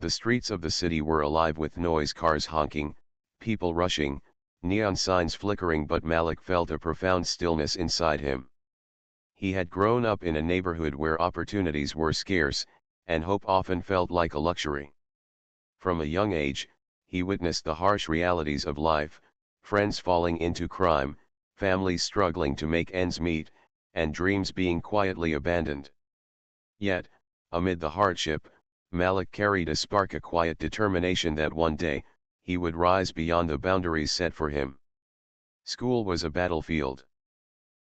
The streets of the city were alive with noise, cars honking, people rushing, neon signs flickering, but Malik felt a profound stillness inside him. He had grown up in a neighborhood where opportunities were scarce, and hope often felt like a luxury. From a young age, he witnessed the harsh realities of life, friends falling into crime, families struggling to make ends meet, and dreams being quietly abandoned. Yet, amid the hardship, Malik carried a spark, a quiet determination that one day, he would rise beyond the boundaries set for him. School was a battlefield.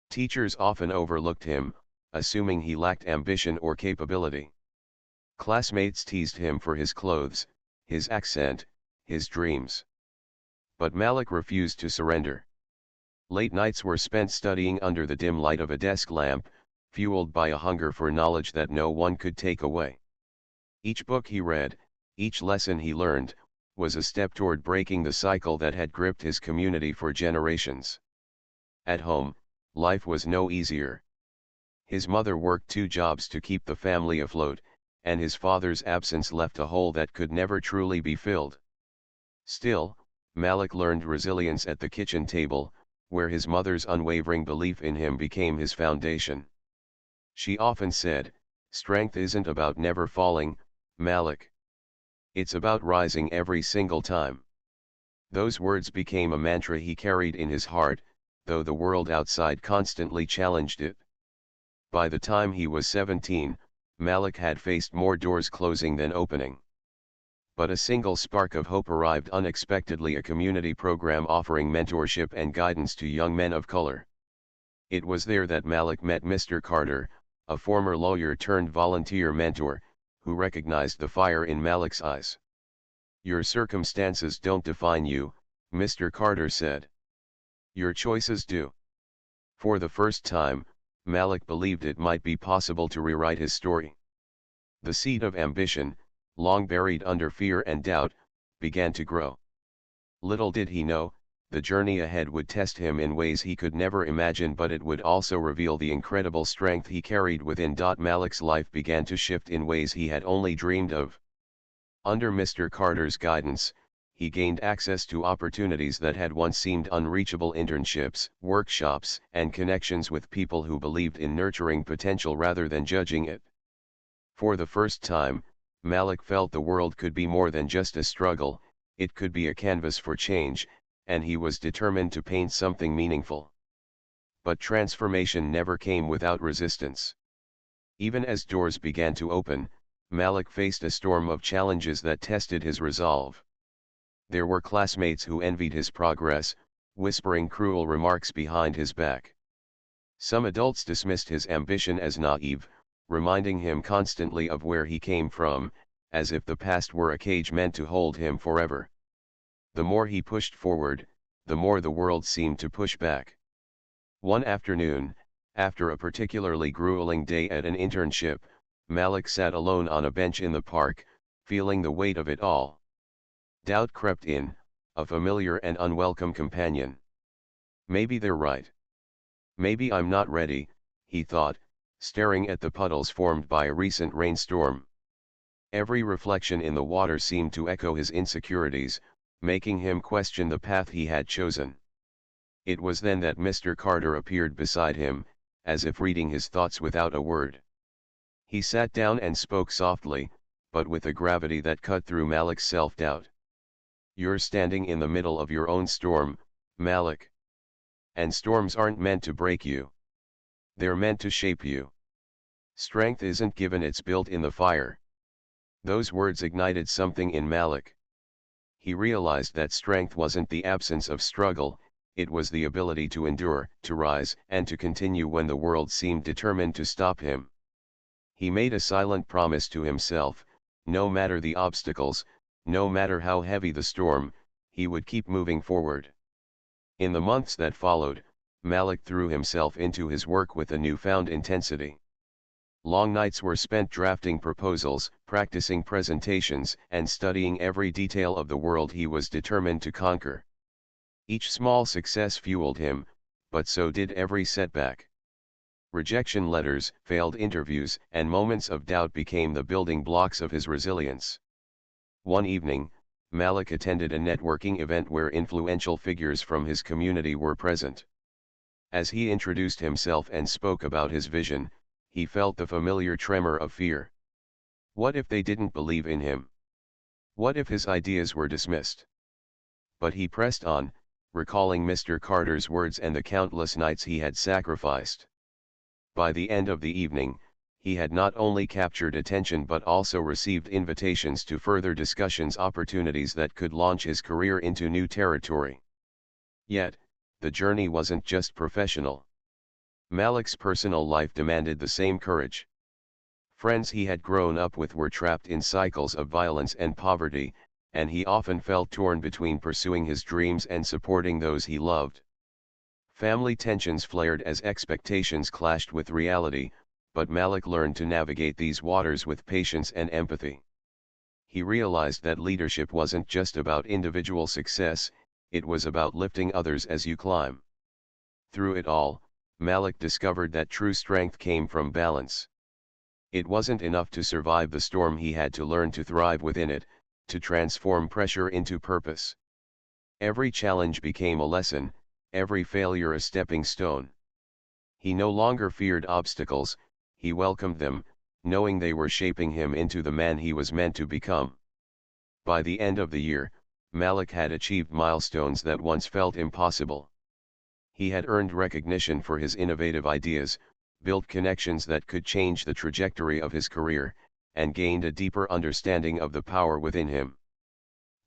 Teachers often overlooked him, assuming he lacked ambition or capability. Classmates teased him for his clothes, his accent, his dreams. But Malik refused to surrender. Late nights were spent studying under the dim light of a desk lamp, fueled by a hunger for knowledge that no one could take away. Each book he read, each lesson he learned, was a step toward breaking the cycle that had gripped his community for generations. At home, life was no easier. His mother worked 2 jobs to keep the family afloat, and his father's absence left a hole that could never truly be filled. Still, Malik learned resilience at the kitchen table, where his mother's unwavering belief in him became his foundation. She often said, "Strength isn't about never falling, Malik. It's about rising every single time." Those words became a mantra he carried in his heart, though the world outside constantly challenged it. By the time he was 17, Malik had faced more doors closing than opening. But a single spark of hope arrived unexpectedly, a community program offering mentorship and guidance to young men of color. It was there that Malik met Mr. Carter, a former lawyer turned volunteer mentor, who recognized the fire in Malik's eyes. "Your circumstances don't define you," Mr. Carter said. "Your choices do." For the first time, Malik believed it might be possible to rewrite his story. The seed of ambition, long buried under fear and doubt, began to grow. Little did he know, the journey ahead would test him in ways he could never imagine, but it would also reveal the incredible strength he carried within. Malik's life began to shift in ways he had only dreamed of. Under Mr. Carter's guidance, he gained access to opportunities that had once seemed unreachable: internships, workshops, and connections with people who believed in nurturing potential rather than judging it. For the first time, Malik felt the world could be more than just a struggle, it could be a canvas for change, and he was determined to paint something meaningful. But transformation never came without resistance. Even as doors began to open, Malik faced a storm of challenges that tested his resolve. There were classmates who envied his progress, whispering cruel remarks behind his back. Some adults dismissed his ambition as naive, reminding him constantly of where he came from, as if the past were a cage meant to hold him forever. The more he pushed forward, the more the world seemed to push back. One afternoon, after a particularly grueling day at an internship, Malik sat alone on a bench in the park, feeling the weight of it all. Doubt crept in, a familiar and unwelcome companion. Maybe they're right. Maybe I'm not ready, he thought, staring at the puddles formed by a recent rainstorm. Every reflection in the water seemed to echo his insecurities, making him question the path he had chosen. It was then that Mr. Carter appeared beside him, as if reading his thoughts without a word. He sat down and spoke softly, but with a gravity that cut through Malik's self-doubt. "You're standing in the middle of your own storm, Malik. And storms aren't meant to break you. They're meant to shape you. Strength isn't given, it's built in the fire." Those words ignited something in Malik. He realized that strength wasn't the absence of struggle, it was the ability to endure, to rise, and to continue when the world seemed determined to stop him. He made a silent promise to himself: no matter the obstacles, no matter how heavy the storm, he would keep moving forward. In the months that followed, Malik threw himself into his work with a newfound intensity. Long nights were spent drafting proposals, practicing presentations, and studying every detail of the world he was determined to conquer. Each small success fueled him, but so did every setback. Rejection letters, failed interviews, and moments of doubt became the building blocks of his resilience. One evening, Malik attended a networking event where influential figures from his community were present. As he introduced himself and spoke about his vision, he felt the familiar tremor of fear. What if they didn't believe in him? What if his ideas were dismissed? But he pressed on, recalling Mr. Carter's words and the countless nights he had sacrificed. By the end of the evening, he had not only captured attention but also received invitations to further discussions, opportunities that could launch his career into new territory. Yet, the journey wasn't just professional. Malik's personal life demanded the same courage. Friends he had grown up with were trapped in cycles of violence and poverty, and he often felt torn between pursuing his dreams and supporting those he loved. Family tensions flared as expectations clashed with reality, but Malik learned to navigate these waters with patience and empathy. He realized that leadership wasn't just about individual success, it was about lifting others as you climb. Through it all, Malik discovered that true strength came from balance. It wasn't enough to survive the storm, he had to learn to thrive within it, to transform pressure into purpose. Every challenge became a lesson, every failure a stepping stone. He no longer feared obstacles, he welcomed them, knowing they were shaping him into the man he was meant to become. By the end of the year, Malik had achieved milestones that once felt impossible. He had earned recognition for his innovative ideas, built connections that could change the trajectory of his career, and gained a deeper understanding of the power within him.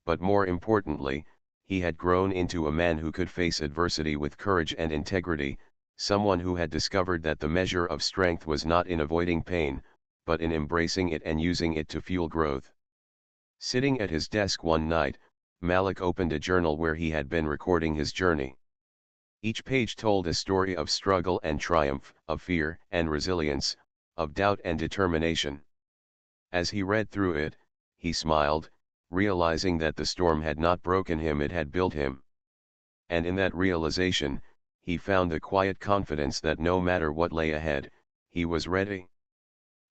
But more importantly, he had grown into a man who could face adversity with courage and integrity, someone who had discovered that the measure of strength was not in avoiding pain, but in embracing it and using it to fuel growth. Sitting at his desk one night, Malik opened a journal where he had been recording his journey. Each page told a story of struggle and triumph, of fear and resilience, of doubt and determination. As he read through it, he smiled, realizing that the storm had not broken him, it had built him. And in that realization, he found the quiet confidence that no matter what lay ahead, he was ready.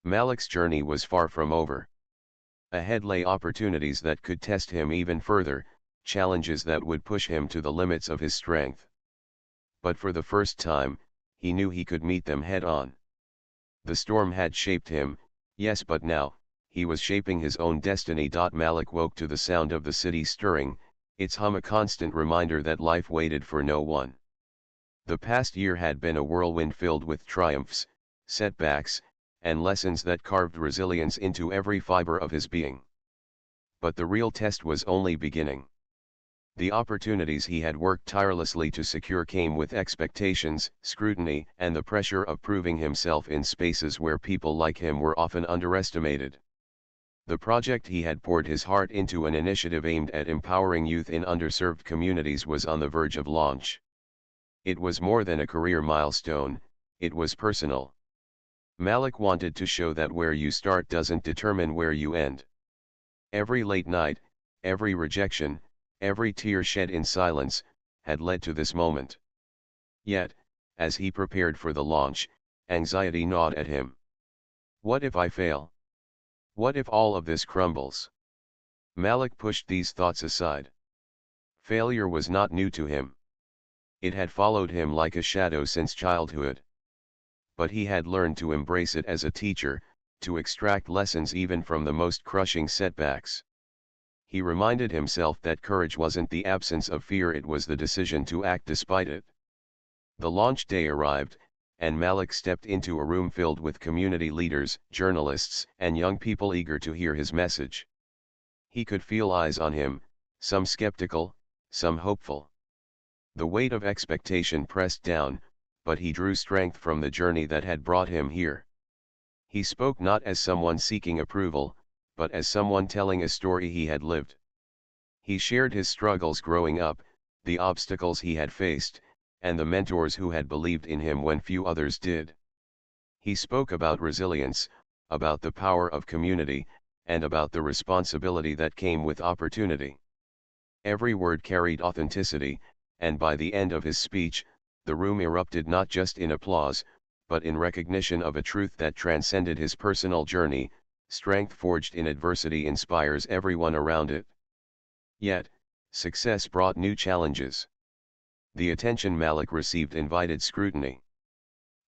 Malik's journey was far from over. Ahead lay opportunities that could test him even further, challenges that would push him to the limits of his strength. But for the first time, he knew he could meet them head on. The storm had shaped him, yes, but now, he was shaping his own destiny. Malik woke to the sound of the city stirring, its hum a constant reminder that life waited for no one. The past year had been a whirlwind filled with triumphs, setbacks, and lessons that carved resilience into every fiber of his being. But the real test was only beginning. The opportunities he had worked tirelessly to secure came with expectations, scrutiny, and the pressure of proving himself in spaces where people like him were often underestimated. The project he had poured his heart into, an initiative aimed at empowering youth in underserved communities, was on the verge of launch. It was more than a career milestone, it was personal. Malik wanted to show that where you start doesn't determine where you end. Every late night, every rejection, every tear shed in silence, had led to this moment. Yet, as he prepared for the launch, anxiety gnawed at him. What if I fail? What if all of this crumbles? Malik pushed these thoughts aside. Failure was not new to him. It had followed him like a shadow since childhood. But he had learned to embrace it as a teacher, to extract lessons even from the most crushing setbacks. He reminded himself that courage wasn't the absence of fear, it was the decision to act despite it. The launch day arrived, and Malik stepped into a room filled with community leaders, journalists, and young people eager to hear his message. He could feel eyes on him, some skeptical, some hopeful. The weight of expectation pressed down, but he drew strength from the journey that had brought him here. He spoke not as someone seeking approval, but as someone telling a story he had lived. He shared his struggles growing up, the obstacles he had faced, and the mentors who had believed in him when few others did. He spoke about resilience, about the power of community, and about the responsibility that came with opportunity. Every word carried authenticity, and by the end of his speech, the room erupted not just in applause, but in recognition of a truth that transcended his personal journey: Strength forged in adversity inspires everyone around it. Yet, success brought new challenges. The attention Malik received invited scrutiny.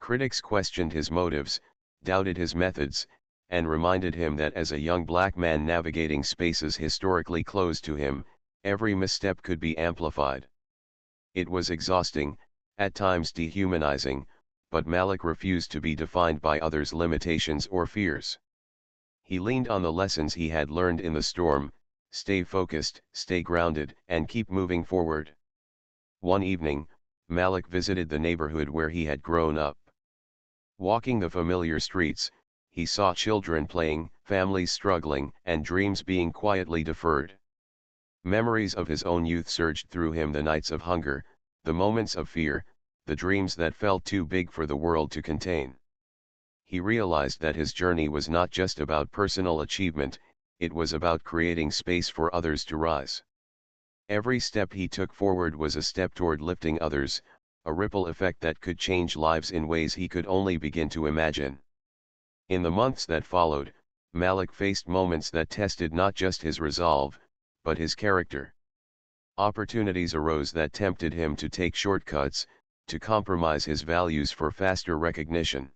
Critics questioned his motives, doubted his methods, and reminded him that as a young black man navigating spaces historically closed to him, every misstep could be amplified. It was exhausting, at times dehumanizing, but Malik refused to be defined by others' limitations or fears. He leaned on the lessons he had learned in the storm: stay focused, stay grounded, and keep moving forward. One evening, Malik visited the neighborhood where he had grown up. Walking the familiar streets, he saw children playing, families struggling, and dreams being quietly deferred. Memories of his own youth surged through him: the nights of hunger, the moments of fear, the dreams that felt too big for the world to contain. He realized that his journey was not just about personal achievement, it was about creating space for others to rise. Every step he took forward was a step toward lifting others, a ripple effect that could change lives in ways he could only begin to imagine. In the months that followed, Malik faced moments that tested not just his resolve, but his character. Opportunities arose that tempted him to take shortcuts, to compromise his values for faster recognition.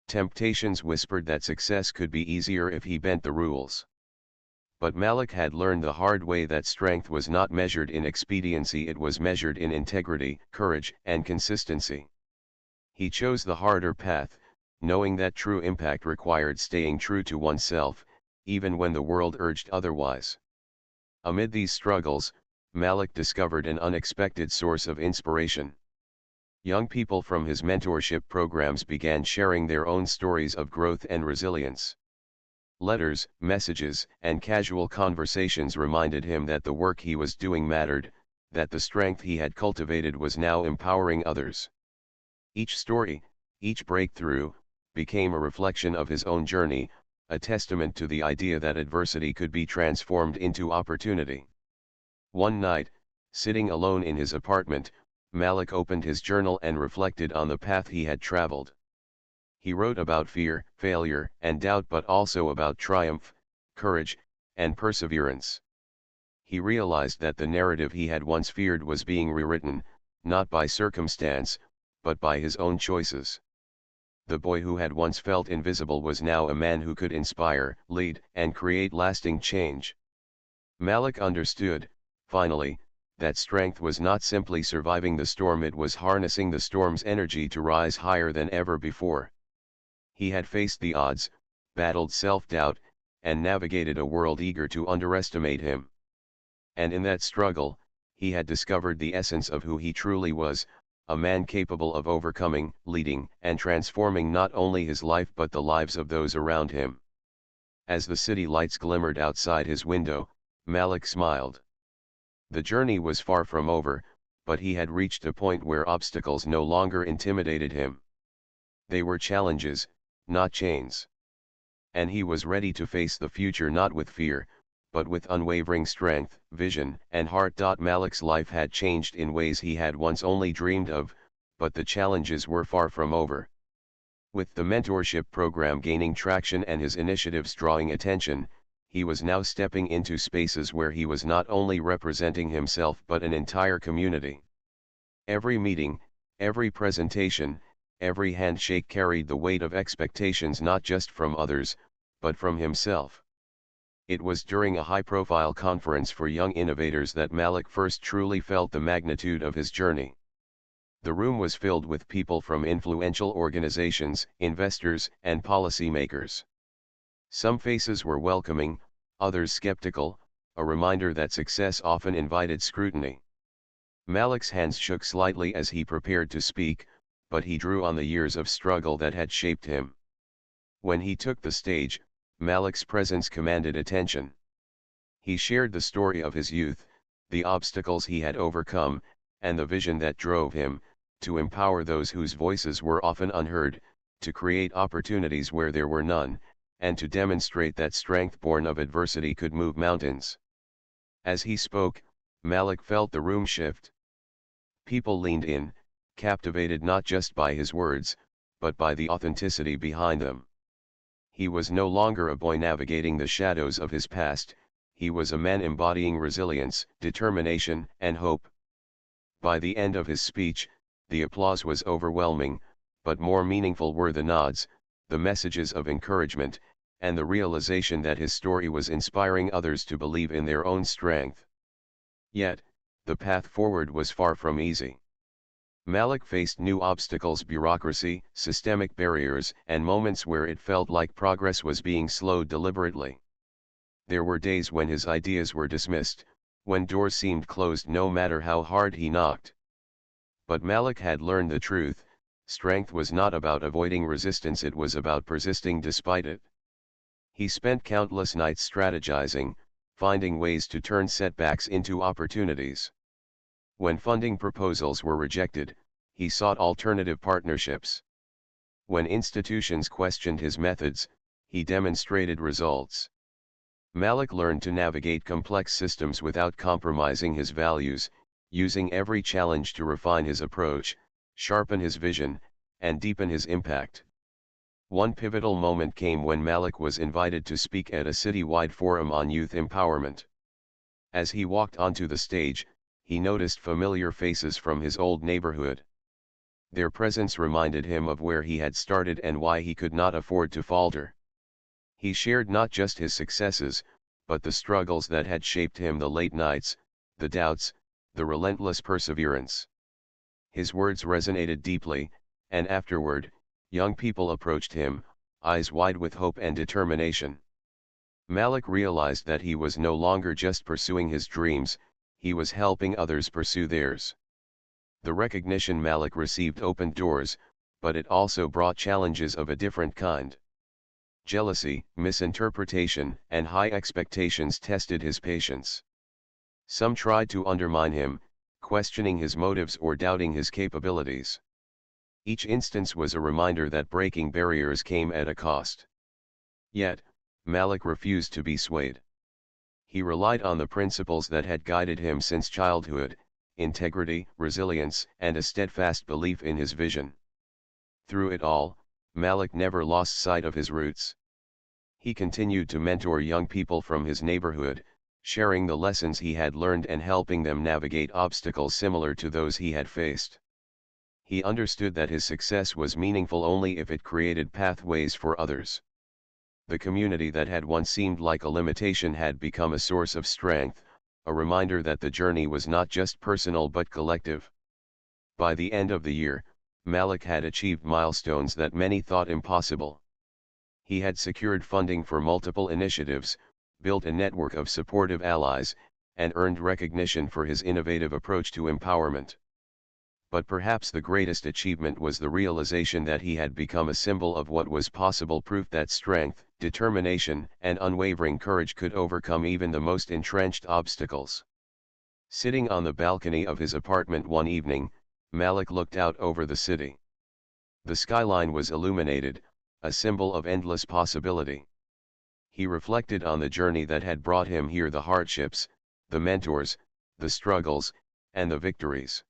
Temptations whispered that success could be easier if he bent the rules. But Malik had learned the hard way that strength was not measured in expediency, it was measured in integrity, courage, and consistency. He chose the harder path, knowing that true impact required staying true to oneself, even when the world urged otherwise. Amid these struggles, Malik discovered an unexpected source of inspiration. Young people from his mentorship programs began sharing their own stories of growth and resilience. Letters, messages, and casual conversations reminded him that the work he was doing mattered, that the strength he had cultivated was now empowering others. Each story, each breakthrough, became a reflection of his own journey, a testament to the idea that adversity could be transformed into opportunity. One night, sitting alone in his apartment, Malik opened his journal and reflected on the path he had traveled. He wrote about fear, failure, and doubt, but also about triumph, courage, and perseverance. He realized that the narrative he had once feared was being rewritten, not by circumstance, but by his own choices. The boy who had once felt invisible was now a man who could inspire, lead, and create lasting change. Malik understood, finally, that strength was not simply surviving the storm, it was harnessing the storm's energy to rise higher than ever before. He had faced the odds, battled self-doubt, and navigated a world eager to underestimate him. And in that struggle, he had discovered the essence of who he truly was: a man capable of overcoming, leading, and transforming not only his life but the lives of those around him. As the city lights glimmered outside his window, Malik smiled. The journey was far from over, but he had reached a point where obstacles no longer intimidated him. They were challenges, not chains. And he was ready to face the future not with fear, but with unwavering strength, vision, and heart. Malik's life had changed in ways he had once only dreamed of, but the challenges were far from over. With the mentorship program gaining traction and his initiatives drawing attention, he was now stepping into spaces where he was not only representing himself but an entire community. Every meeting, every presentation, every handshake carried the weight of expectations not just from others, but from himself. It was during a high-profile conference for young innovators that Malik first truly felt the magnitude of his journey. The room was filled with people from influential organizations, investors, and policymakers. Some faces were welcoming, others skeptical, a reminder that success often invited scrutiny. Malik's hands shook slightly as he prepared to speak, but he drew on the years of struggle that had shaped him. When he took the stage, Malik's presence commanded attention. He shared the story of his youth, the obstacles he had overcome, and the vision that drove him: to empower those whose voices were often unheard, to create opportunities where there were none, and to demonstrate that strength born of adversity could move mountains. As he spoke, Malik felt the room shift. People leaned in, captivated not just by his words, but by the authenticity behind them. He was no longer a boy navigating the shadows of his past, he was a man embodying resilience, determination, and hope. By the end of his speech, the applause was overwhelming, but more meaningful were the nods, the messages of encouragement, and the realization that his story was inspiring others to believe in their own strength. Yet, the path forward was far from easy. Malik faced new obstacles: bureaucracy, systemic barriers, and moments where it felt like progress was being slowed deliberately. There were days when his ideas were dismissed, when doors seemed closed no matter how hard he knocked. But Malik had learned the truth: strength was not about avoiding resistance, it was about persisting despite it. He spent countless nights strategizing, finding ways to turn setbacks into opportunities. When funding proposals were rejected, he sought alternative partnerships. When institutions questioned his methods, he demonstrated results. Malik learned to navigate complex systems without compromising his values, using every challenge to refine his approach, sharpen his vision, and deepen his impact. One pivotal moment came when Malik was invited to speak at a citywide forum on youth empowerment. As he walked onto the stage, he noticed familiar faces from his old neighborhood. Their presence reminded him of where he had started and why he could not afford to falter. He shared not just his successes, but the struggles that had shaped him: the late nights, the doubts, the relentless perseverance. His words resonated deeply, and afterward, young people approached him, eyes wide with hope and determination. Malik realized that he was no longer just pursuing his dreams, he was helping others pursue theirs. The recognition Malik received opened doors, but it also brought challenges of a different kind. Jealousy, misinterpretation, and high expectations tested his patience. Some tried to undermine him, questioning his motives or doubting his capabilities. Each instance was a reminder that breaking barriers came at a cost. Yet, Malik refused to be swayed. He relied on the principles that had guided him since childhood: integrity, resilience, and a steadfast belief in his vision. Through it all, Malik never lost sight of his roots. He continued to mentor young people from his neighborhood, sharing the lessons he had learned and helping them navigate obstacles similar to those he had faced. He understood that his success was meaningful only if it created pathways for others. The community that had once seemed like a limitation had become a source of strength, a reminder that the journey was not just personal but collective. By the end of the year, Malik had achieved milestones that many thought impossible. He had secured funding for multiple initiatives, built a network of supportive allies, and earned recognition for his innovative approach to empowerment. But perhaps the greatest achievement was the realization that he had become a symbol of what was possible: proof that strength, determination, and unwavering courage could overcome even the most entrenched obstacles. Sitting on the balcony of his apartment one evening, Malik looked out over the city. The skyline was illuminated, a symbol of endless possibility. He reflected on the journey that had brought him here: the hardships, the mentors, the struggles, and the victories.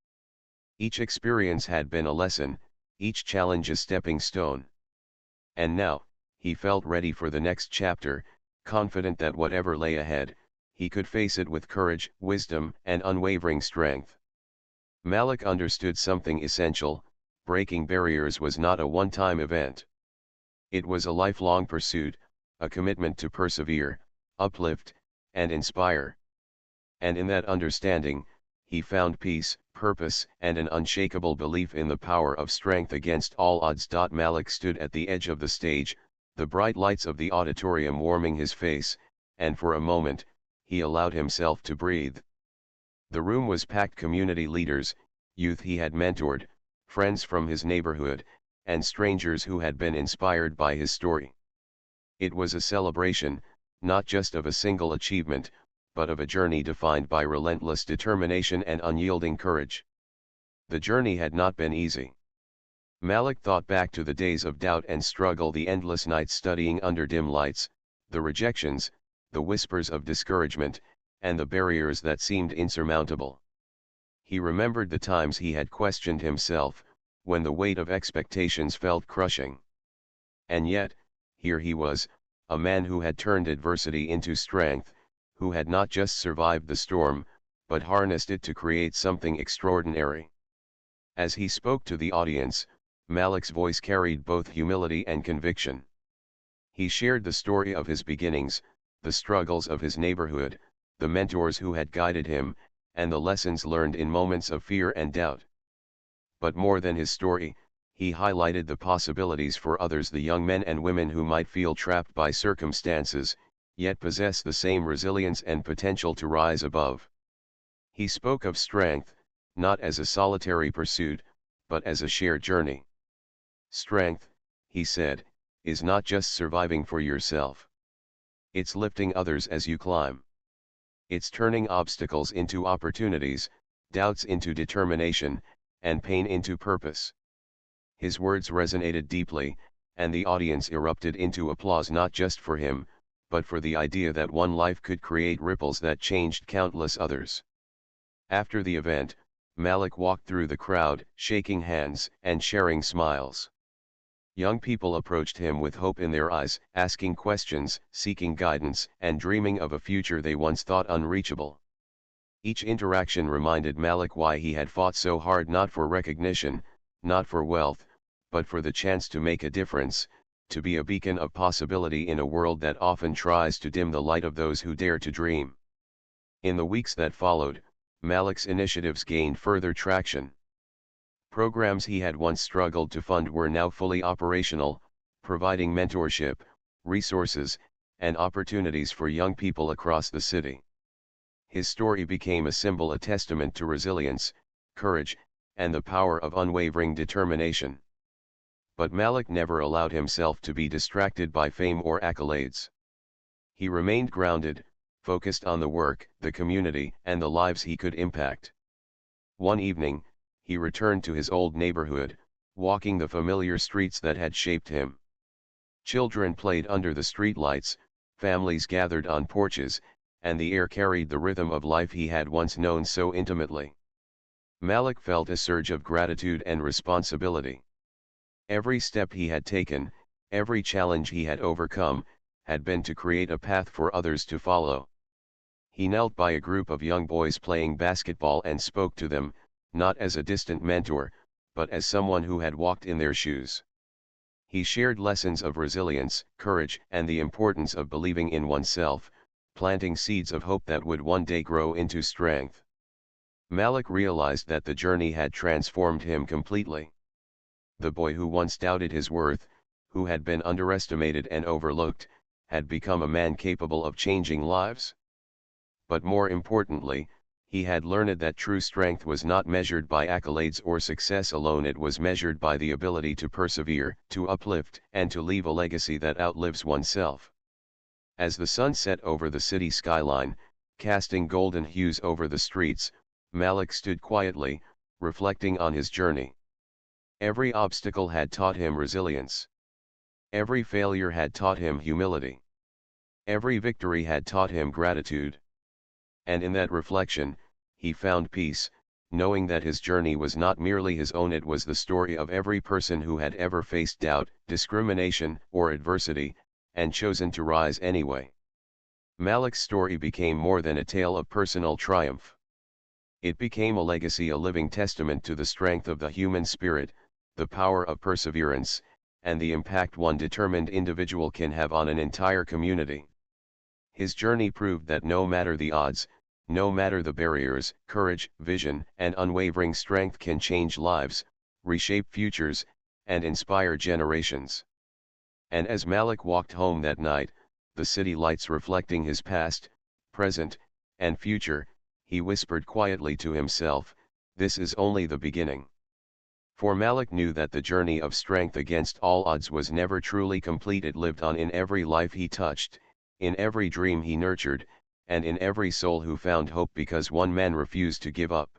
Each experience had been a lesson, each challenge a stepping stone. And now, he felt ready for the next chapter, confident that whatever lay ahead, he could face it with courage, wisdom, and unwavering strength. Malik understood something essential: breaking barriers was not a one-time event. It was a lifelong pursuit, a commitment to persevere, uplift, and inspire. And in that understanding, he found peace, purpose, and an unshakable belief in the power of strength against all odds. Malik stood at the edge of the stage, the bright lights of the auditorium warming his face, and for a moment, he allowed himself to breathe. The room was packed: community leaders, youth he had mentored, friends from his neighborhood, and strangers who had been inspired by his story. It was a celebration, not just of a single achievement, but of a journey defined by relentless determination and unyielding courage. The journey had not been easy. Malik thought back to the days of doubt and struggle: the endless nights studying under dim lights, the rejections, the whispers of discouragement, and the barriers that seemed insurmountable. He remembered the times he had questioned himself, when the weight of expectations felt crushing. And yet, here he was, a man who had turned adversity into strength, who had not just survived the storm, but harnessed it to create something extraordinary. As he spoke to the audience, Malik's voice carried both humility and conviction. He shared the story of his beginnings, the struggles of his neighborhood, the mentors who had guided him, and the lessons learned in moments of fear and doubt. But more than his story, he highlighted the possibilities for others, the young men and women who might feel trapped by circumstances, yet possess the same resilience and potential to rise above. He spoke of strength, not as a solitary pursuit, but as a shared journey. Strength, he said, is not just surviving for yourself. It's lifting others as you climb. It's turning obstacles into opportunities, doubts into determination, and pain into purpose. His words resonated deeply, and the audience erupted into applause, not just for him, but for the idea that one life could create ripples that changed countless others. After the event, Malik walked through the crowd, shaking hands and sharing smiles. Young people approached him with hope in their eyes, asking questions, seeking guidance, and dreaming of a future they once thought unreachable. Each interaction reminded Malik why he had fought so hard, not for recognition, not for wealth, but for the chance to make a difference, to be a beacon of possibility in a world that often tries to dim the light of those who dare to dream. In the weeks that followed, Malik's initiatives gained further traction. Programs he had once struggled to fund were now fully operational, providing mentorship, resources, and opportunities for young people across the city. His story became a symbol, a testament to resilience, courage, and the power of unwavering determination. But Malik never allowed himself to be distracted by fame or accolades. He remained grounded, focused on the work, the community, and the lives he could impact. One evening, he returned to his old neighborhood, walking the familiar streets that had shaped him. Children played under the streetlights, families gathered on porches, and the air carried the rhythm of life he had once known so intimately. Malik felt a surge of gratitude and responsibility. Every step he had taken, every challenge he had overcome, had been to create a path for others to follow. He knelt by a group of young boys playing basketball and spoke to them, not as a distant mentor, but as someone who had walked in their shoes. He shared lessons of resilience, courage, and the importance of believing in oneself, planting seeds of hope that would one day grow into strength. Malik realized that the journey had transformed him completely. The boy who once doubted his worth, who had been underestimated and overlooked, had become a man capable of changing lives. But more importantly, he had learned that true strength was not measured by accolades or success alone. It was measured by the ability to persevere, to uplift, and to leave a legacy that outlives oneself. As the sun set over the city skyline, casting golden hues over the streets, Malik stood quietly, reflecting on his journey. Every obstacle had taught him resilience. Every failure had taught him humility. Every victory had taught him gratitude. And in that reflection, he found peace, knowing that his journey was not merely his own, it was the story of every person who had ever faced doubt, discrimination, or adversity, and chosen to rise anyway. Malik's story became more than a tale of personal triumph. It became a legacy, a living testament to the strength of the human spirit, the power of perseverance, and the impact one determined individual can have on an entire community. His journey proved that no matter the odds, no matter the barriers, courage, vision, and unwavering strength can change lives, reshape futures, and inspire generations. And as Malik walked home that night, the city lights reflecting his past, present, and future, he whispered quietly to himself, "This is only the beginning." For Malik knew that the journey of strength against all odds was never truly complete. It lived on in every life he touched, in every dream he nurtured, and in every soul who found hope because one man refused to give up.